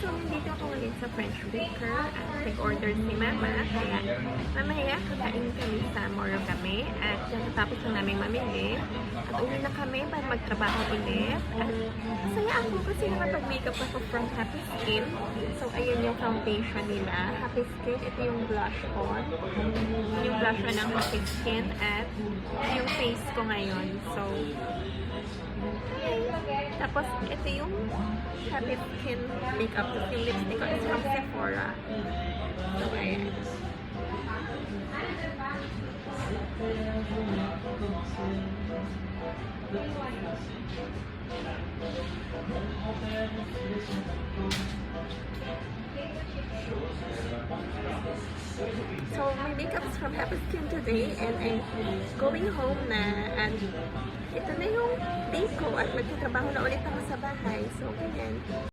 So, nandito ako ngayon sa French Baker at nag-order si Mama. Kaya mamaya kakain kami sa Morogame at natapos lang namin mamili. At uwi na kami para magtrabaho ulit. At masaya ako kasi nakapag-makeup ako from Happy Skin. So, ayun yung foundation nila. Happy Skin, ito yung blush on. Yung blush on ng Happy Skin at yung face ko ngayon. So, tapos, ito yung Happy Skin makeup. Tapos yung lipstick ko is from Sephora. So, ayan. So, my makeup is from Happy Skin today and I'm going home na and ito na yung day ko at magtatrabaho na ulit ako sa bahay. So, ganyan.